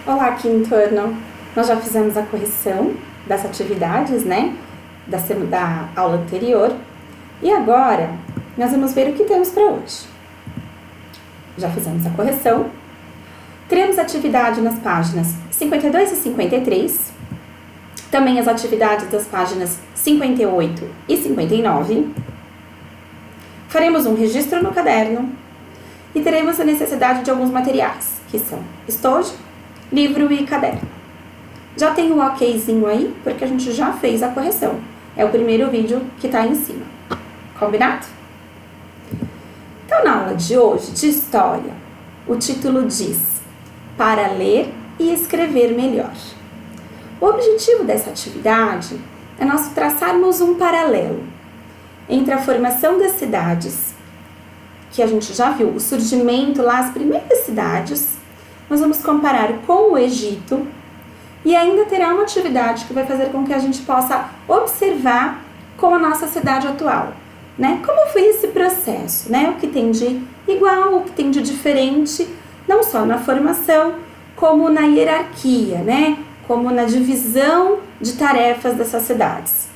Olá, quinto ano! Nós já fizemos a correção das atividades, né? Da aula anterior. E agora, nós vamos ver o que temos para hoje. Já fizemos a correção. Teremos atividade nas páginas 52 e 53. Também as atividades das páginas 58 e 59. Faremos um registro no caderno. E teremos a necessidade de alguns materiais, que são estojo, livro e caderno. Já tem um okzinho aí, porque a gente já fez a correção. É o primeiro vídeo que está aí em cima. Combinado? Então, na aula de hoje, de História, o título diz Para ler e escrever melhor. O objetivo dessa atividade é nós traçarmos um paralelo entre a formação das cidades, que a gente já viu, o surgimento lá, as primeiras cidades. Nós vamos comparar com o Egito e ainda terá uma atividade que vai fazer com que a gente possa observar com a nossa cidade atual, né? Como foi esse processo, né? O que tem de igual, o que tem de diferente, não só na formação, como na hierarquia, né? Como na divisão de tarefas dessas cidades.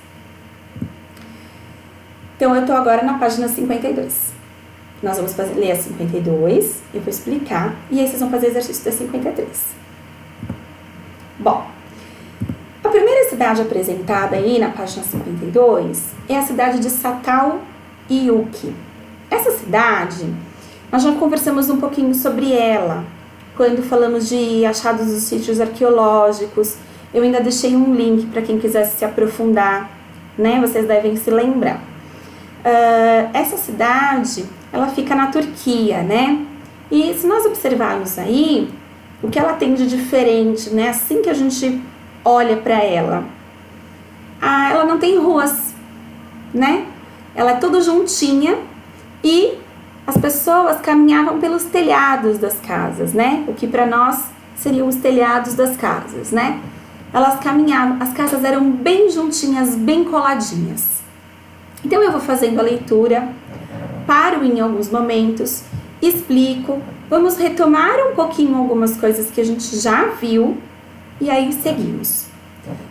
Então, eu estou agora na página 52. Nós vamos ler a 52, eu vou explicar, e aí vocês vão fazer exercício da 53. Bom, a primeira cidade apresentada aí na página 52 é a cidade de Satal Uyuk. Essa cidade, nós já conversamos um pouquinho sobre ela, quando falamos de achados dos sítios arqueológicos. Eu ainda deixei um link para quem quisesse se aprofundar, né? Vocês devem se lembrar. Essa cidade, ela fica na Turquia, né? E se nós observarmos aí, o que ela tem de diferente, né? Assim que a gente olha para ela, ela não tem ruas, né? Ela é tudo juntinha e as pessoas caminhavam pelos telhados das casas, né? O que para nós seriam os telhados das casas, né? Elas caminhavam, as casas eram bem juntinhas, bem coladinhas. Então eu vou fazendo a leitura, paro em alguns momentos, explico, vamos retomar um pouquinho algumas coisas que a gente já viu e aí seguimos.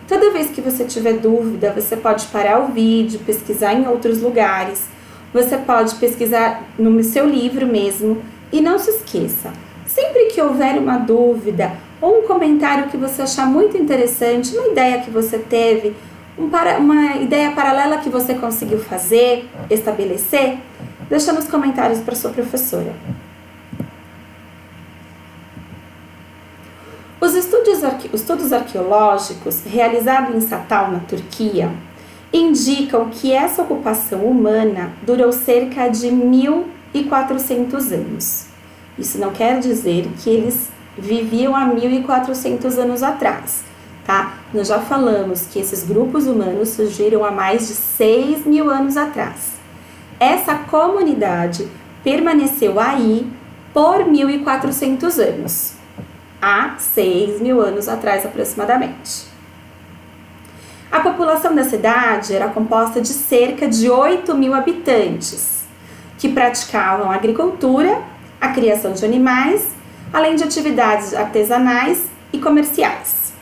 Toda vez que você tiver dúvida, você pode parar o vídeo, pesquisar em outros lugares, você pode pesquisar no seu livro mesmo e não se esqueça, sempre que houver uma dúvida ou um comentário que você achar muito interessante, uma ideia que você teve, uma ideia paralela que você conseguiu fazer, estabelecer, deixa nos comentários para sua professora. Os estudos arqueológicos realizados em Satal, na Turquia, indicam que essa ocupação humana durou cerca de 1.400 anos. Isso não quer dizer que eles viviam há 1.400 anos atrás, tá? Nós já falamos que esses grupos humanos surgiram há mais de 6.000 anos atrás. Essa comunidade permaneceu aí por 1.400 anos, há 6.000 anos atrás aproximadamente. A população da cidade era composta de cerca de 8.000 habitantes, que praticavam a agricultura, a criação de animais, além de atividades artesanais e comerciais.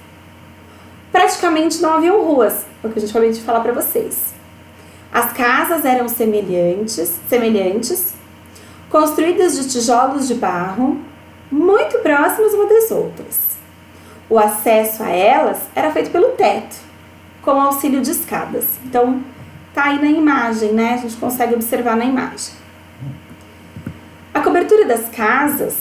Praticamente não haviam ruas, é o que a gente acabou de falar para vocês. As casas eram semelhantes, construídas de tijolos de barro, muito próximas umas das outras. O acesso a elas era feito pelo teto, com auxílio de escadas. Então, tá aí na imagem, né? A gente consegue observar na imagem. A cobertura das casas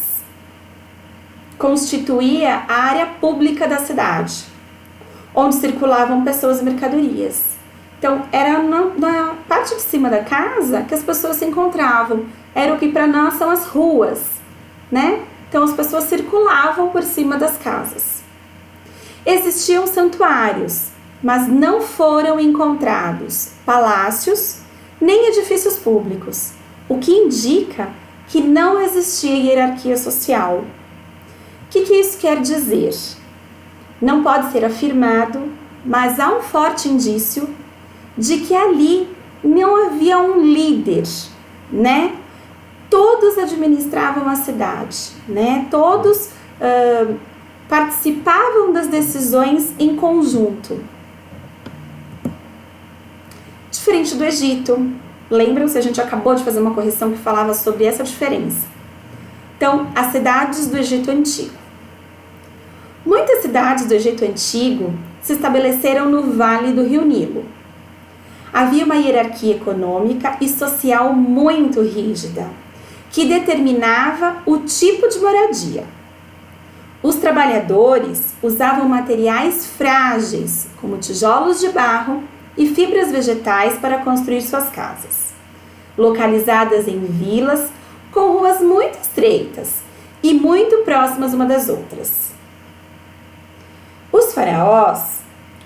constituía a área pública da cidade, onde circulavam pessoas e mercadorias. Então, era na parte de cima da casa que as pessoas se encontravam. Era o que para nós são as ruas, né? Então, as pessoas circulavam por cima das casas. Existiam santuários, mas não foram encontrados palácios nem edifícios públicos, o que indica que não existia hierarquia social. O que isso quer dizer? Não pode ser afirmado, mas há um forte indício de que ali não havia um líder, né? Todos administravam a cidade, né? Todos participavam das decisões em conjunto. Diferente do Egito. Lembram-se, a gente acabou de fazer uma correção que falava sobre essa diferença. Então, as cidades do Egito Antigo. Muitas cidades do Egito Antigo se estabeleceram no Vale do Rio Nilo. Havia uma hierarquia econômica e social muito rígida, que determinava o tipo de moradia. Os trabalhadores usavam materiais frágeis, como tijolos de barro e fibras vegetais para construir suas casas, localizadas em vilas com ruas muito estreitas e muito próximas uma das outras. Os faraós,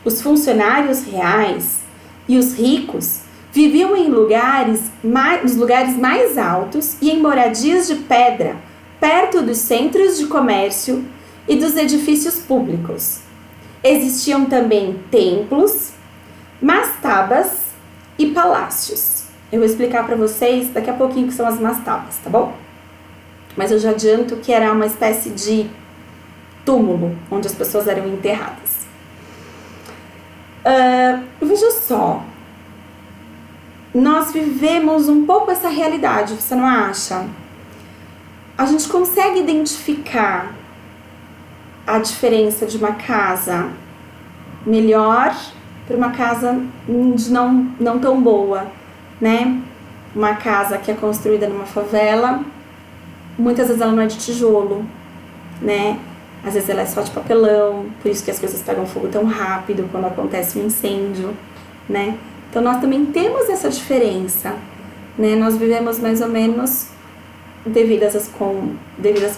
os funcionários reais e os ricos viviam em nos lugares mais altos e em moradias de pedra, perto dos centros de comércio e dos edifícios públicos. Existiam também templos, mastabas e palácios. Eu vou explicar para vocês daqui a pouquinho o que são as mastabas, tá bom? Mas eu já adianto que era uma espécie de túmulo onde as pessoas eram enterradas. Veja só, nós vivemos um pouco essa realidade, você não acha? A gente consegue identificar a diferença de uma casa melhor para uma casa de não tão boa, né? Uma casa que é construída numa favela, muitas vezes ela não é de tijolo, né? Às vezes ela é só de papelão, por isso que as coisas pegam fogo tão rápido quando acontece um incêndio, né? Então nós também temos essa diferença, né? Nós vivemos mais ou menos,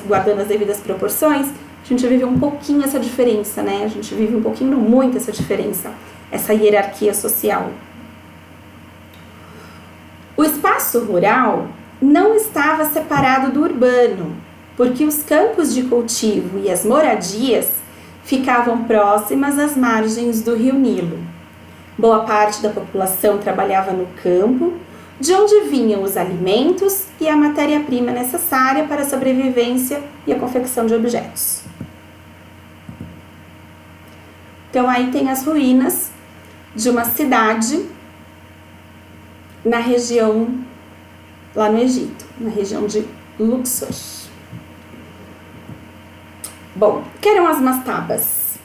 guardando as devidas proporções, a gente vive um pouquinho essa diferença, né? A gente vive um pouquinho, muito essa diferença, essa hierarquia social. O espaço rural não estava separado do urbano, porque os campos de cultivo e as moradias ficavam próximas às margens do Rio Nilo. Boa parte da população trabalhava no campo, de onde vinham os alimentos e a matéria-prima necessária para a sobrevivência e a confecção de objetos. Então aí tem as ruínas de uma cidade na região, lá no Egito, na região de Luxor. Bom, o que eram as mastabas?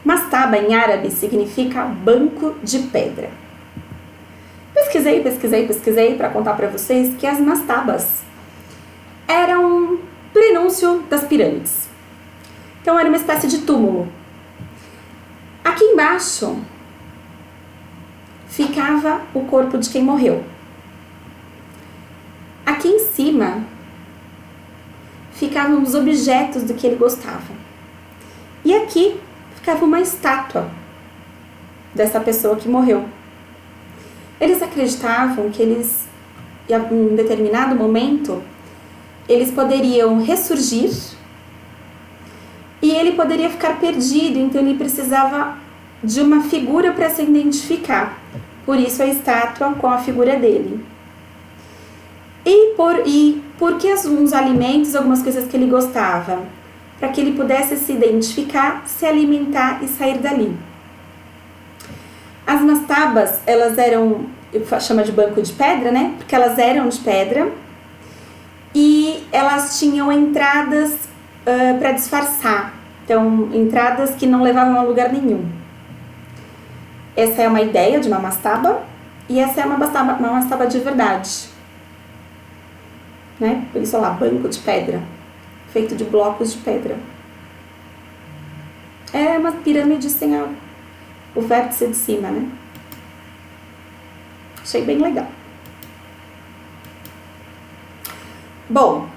Mastaba em árabe significa banco de pedra. Pesquisei para contar para vocês que as mastabas eram um prenúncio das pirâmides. Então era uma espécie de túmulo. Aqui embaixo ficava o corpo de quem morreu. Aqui em cima ficavam os objetos do que ele gostava. E aqui ficava uma estátua dessa pessoa que morreu. Eles acreditavam que em um determinado momento, eles poderiam ressurgir e ele poderia ficar perdido, então ele precisava de uma figura para se identificar. Por isso a estátua com a figura dele. E porque alguns alimentos, algumas coisas que ele gostava, para que ele pudesse se identificar, se alimentar e sair dali. As mastabas, elas eram, chama de banco de pedra, né? Porque elas eram de pedra e elas tinham entradas para disfarçar. Então, entradas que não levavam a lugar nenhum. Essa é uma ideia de uma mastaba e essa é uma mastaba de verdade. Né? Por isso lá, banco de pedra, feito de blocos de pedra. É uma pirâmide sem o vértice de cima, né? Achei bem legal. Bom,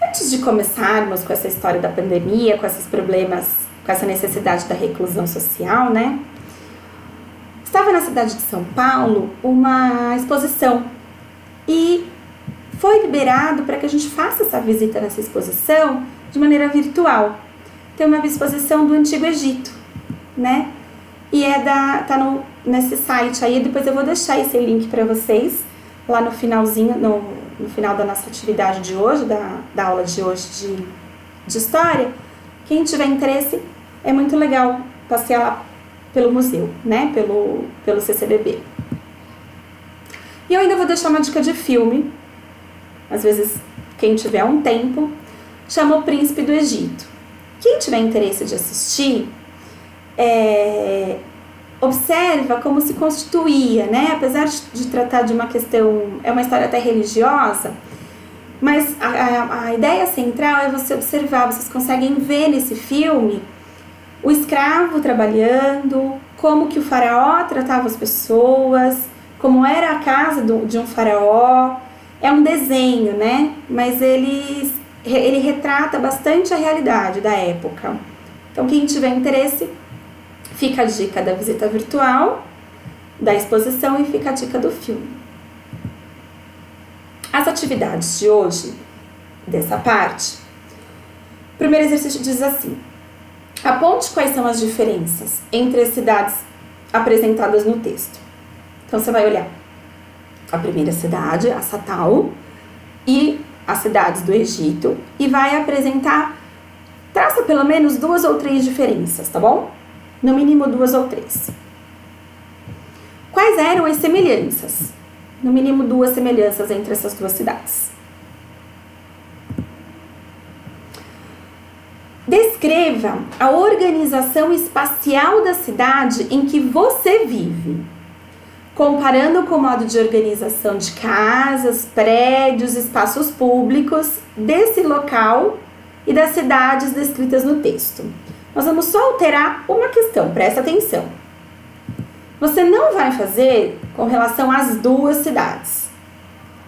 antes de começarmos com essa história da pandemia, com esses problemas, com essa necessidade da reclusão social, né? Estava na cidade de São Paulo uma exposição e foi liberado para que a gente faça essa visita nessa exposição de maneira virtual. Tem uma exposição do Antigo Egito, né? E tá nesse site aí, depois eu vou deixar esse link para vocês, lá no finalzinho, no final da nossa atividade de hoje, da aula de hoje de história, Quem tiver interesse, é muito legal passear lá pelo museu, né? Pelo CCBB. E eu ainda vou deixar uma dica de filme. Às vezes, quem tiver um tempo, chama O Príncipe do Egito. Quem tiver interesse de assistir, observa como se constituía, né? Apesar de tratar de uma questão, é uma história até religiosa, mas a ideia central é você observar, vocês conseguem ver nesse filme o escravo trabalhando, como que o faraó tratava as pessoas, como era a casa de um faraó. É um desenho, né? Mas ele retrata bastante a realidade da época. Então, quem tiver interesse, fica a dica da visita virtual, da exposição e fica a dica do filme. As atividades de hoje, dessa parte, o primeiro exercício diz assim: aponte quais são as diferenças entre as cidades apresentadas no texto. Então, você vai olhar a primeira cidade, a Satal, e as cidades do Egito, e vai apresentar, traça pelo menos 2 ou 3 diferenças, tá bom? No mínimo 2 ou 3. Quais eram as semelhanças? No mínimo 2 semelhanças entre essas 2 cidades. Descreva a organização espacial da cidade em que você vive, comparando com o modo de organização de casas, prédios, espaços públicos desse local e das cidades descritas no texto. Nós vamos só alterar uma questão, presta atenção. Você não vai fazer com relação às 2 cidades.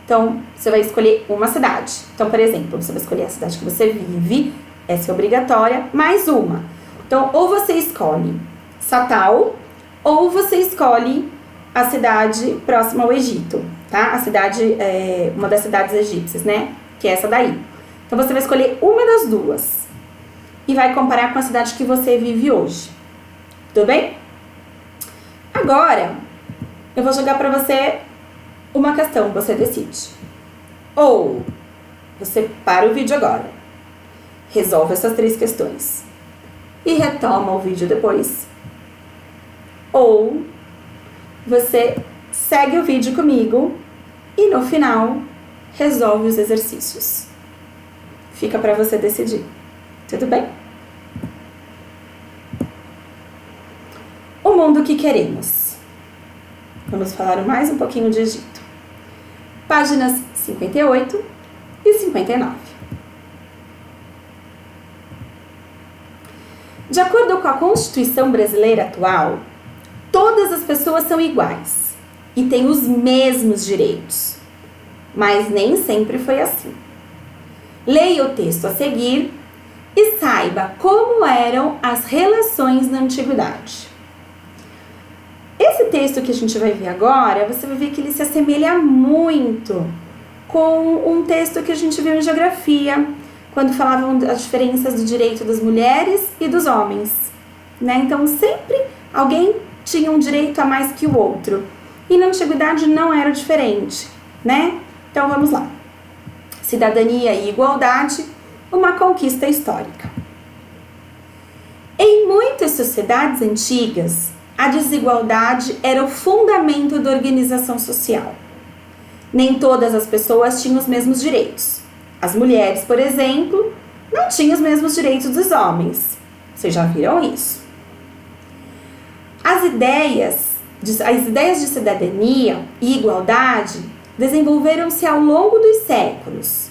Então, você vai escolher uma cidade. Então, por exemplo, você vai escolher a cidade que você vive, essa é obrigatória, mais uma. Então, ou você escolhe Satal, ou você escolhe a cidade próxima ao Egito, tá? A cidade, uma das cidades egípcias, né? Que é essa daí. Então, você vai escolher uma das 2 e vai comparar com a cidade que você vive hoje. Tudo bem? Agora, eu vou jogar para você uma questão, você decide. Ou você para o vídeo agora, resolve essas 3 questões e retoma o vídeo depois. Ou você segue o vídeo comigo e no final resolve os exercícios. Fica para você decidir. Tudo bem? O mundo que queremos. Vamos falar mais um pouquinho de Egito. Páginas 58 e 59. De acordo com a Constituição brasileira atual, todas as pessoas são iguais e têm os mesmos direitos. Mas nem sempre foi assim. Leia o texto a seguir e saiba como eram as relações na antiguidade. Esse texto que a gente vai ver agora, você vai ver que ele se assemelha muito com um texto que a gente viu em geografia, quando falavam das diferenças do direito das mulheres e dos homens, né? Então, sempre alguém tinha um direito a mais que o outro. E na antiguidade não era diferente, né? Então, vamos lá. Cidadania e igualdade, uma conquista histórica. Em muitas sociedades antigas, a desigualdade era o fundamento da organização social. Nem todas as pessoas tinham os mesmos direitos. As mulheres, por exemplo, não tinham os mesmos direitos dos homens. Vocês já viram isso? As ideias de cidadania e igualdade desenvolveram-se ao longo dos séculos,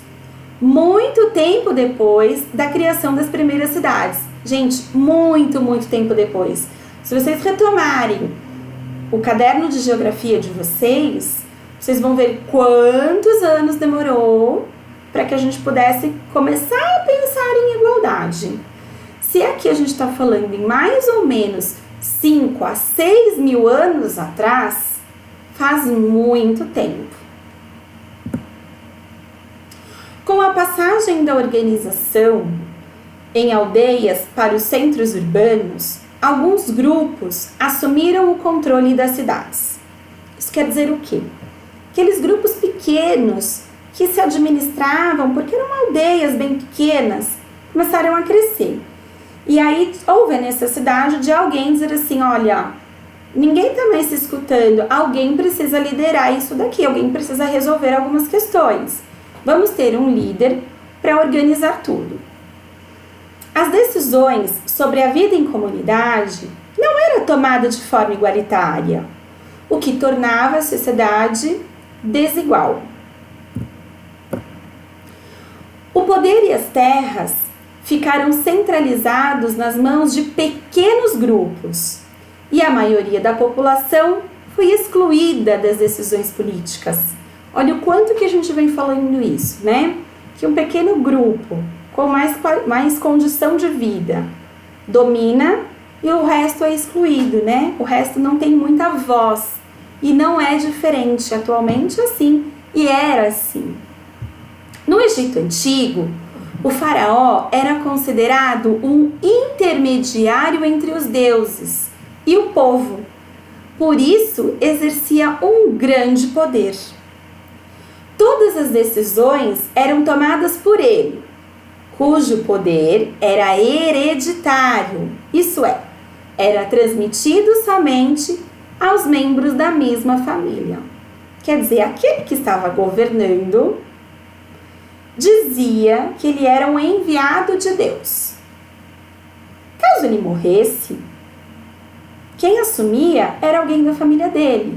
muito tempo depois da criação das primeiras cidades. Gente, muito tempo depois. Se vocês retomarem o caderno de geografia de vocês, vocês vão ver quantos anos demorou para que a gente pudesse começar a pensar em igualdade. Se aqui a gente está falando em mais ou menos 5 a 6 mil anos atrás, faz muito tempo. Com a passagem da organização em aldeias para os centros urbanos, alguns grupos assumiram o controle das cidades. Isso quer dizer o quê? Aqueles grupos pequenos que se administravam, porque eram aldeias bem pequenas, começaram a crescer. E aí houve a necessidade de alguém dizer assim, olha, ninguém está mais se escutando, alguém precisa liderar isso daqui, alguém precisa resolver algumas questões. Vamos ter um líder para organizar tudo. As decisões sobre a vida em comunidade não eram tomadas de forma igualitária, o que tornava a sociedade desigual. O poder e as terras ficaram centralizados nas mãos de pequenos grupos e a maioria da população foi excluída das decisões políticas. Olha o quanto que a gente vem falando isso, né? Que um pequeno grupo com mais condição de vida domina e o resto é excluído, né? O resto não tem muita voz e não é diferente atualmente assim e era assim. No Egito Antigo, o faraó era considerado um intermediário entre os deuses e o povo. Por isso, exercia um grande poder. Todas as decisões eram tomadas por ele, cujo poder era hereditário, isso é, era transmitido somente aos membros da mesma família. Quer dizer, aquele que estava governando dizia que ele era um enviado de Deus. Caso ele morresse, quem assumia era alguém da família dele,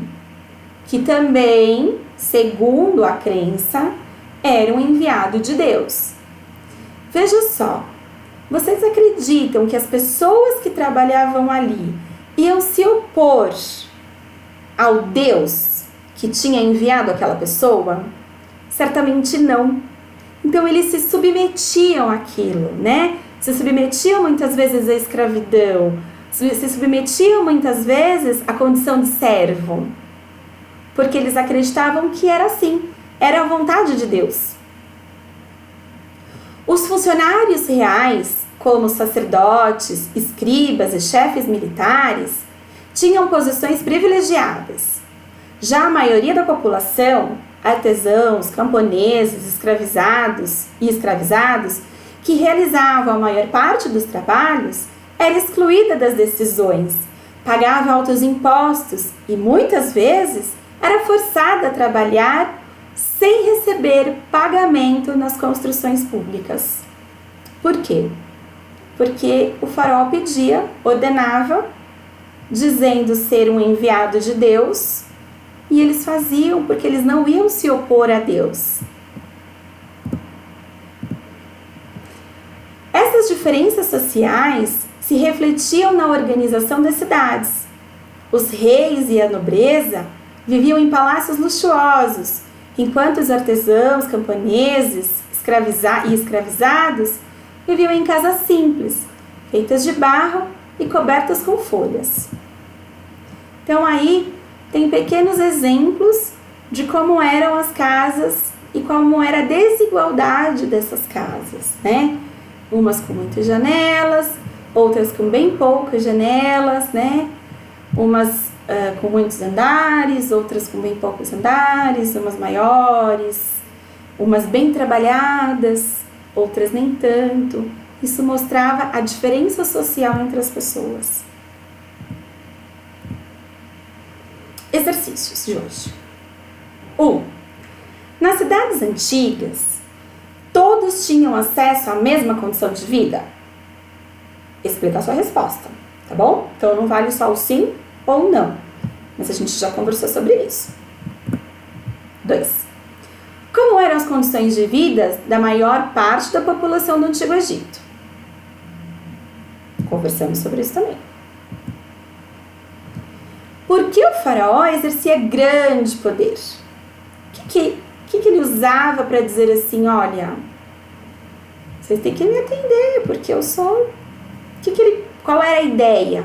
que também, segundo a crença, era um enviado de Deus. Veja só, vocês acreditam que as pessoas que trabalhavam ali iam se opor ao Deus que tinha enviado aquela pessoa? Certamente não. Então eles se submetiam àquilo, né? Se submetiam muitas vezes à escravidão, se submetiam muitas vezes à condição de servo, porque eles acreditavam que era assim, era a vontade de Deus. Os funcionários reais, como sacerdotes, escribas e chefes militares, tinham posições privilegiadas. Já a maioria da população, artesãos, camponeses, escravizados e escravizados, que realizavam a maior parte dos trabalhos, era excluída das decisões, pagava altos impostos e muitas vezes era forçada a trabalhar sem receber pagamento nas construções públicas. Por quê? Porque o faraó pedia, ordenava, dizendo ser um enviado de Deus, e eles faziam porque eles não iam se opor a Deus. Essas diferenças sociais se refletiam na organização das cidades. Os reis e a nobreza viviam em palácios luxuosos, enquanto os artesãos, camponeses e escravizados viviam em casas simples, feitas de barro e cobertas com folhas. Então aí tem pequenos exemplos de como eram as casas e como era a desigualdade dessas casas, né? Umas com muitas janelas, outras com bem poucas janelas, né? Umas com muitos andares, outras com bem poucos andares, umas maiores, umas bem trabalhadas, outras nem tanto. Isso mostrava a diferença social entre as pessoas. Exercícios de hoje. 1. Nas cidades antigas, todos tinham acesso à mesma condição de vida? Explica a sua resposta, tá bom? Então não vale só o sim ou não, mas a gente já conversou sobre isso. 2. Como eram as condições de vida da maior parte da população do Antigo Egito? Conversamos sobre isso também. Por que o faraó exercia grande poder? O que ele usava para dizer assim, olha, vocês têm que me atender, porque eu sou... Qual era a ideia?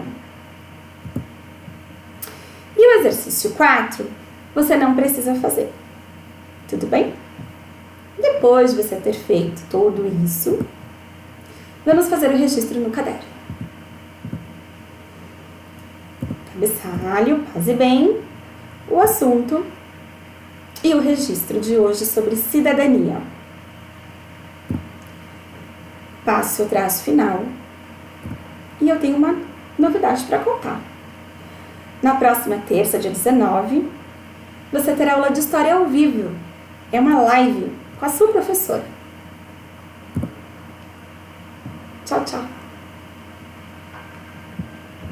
E o exercício 4, você não precisa fazer. Tudo bem? Depois de você ter feito tudo isso, vamos fazer o registro no caderno. Cabeçalho, passe bem, o assunto e o registro de hoje sobre cidadania. Passe o traço final e eu tenho uma novidade para contar. Na próxima terça, dia 19, você terá aula de história ao vivo. É uma live com a sua professora. Tchau, tchau.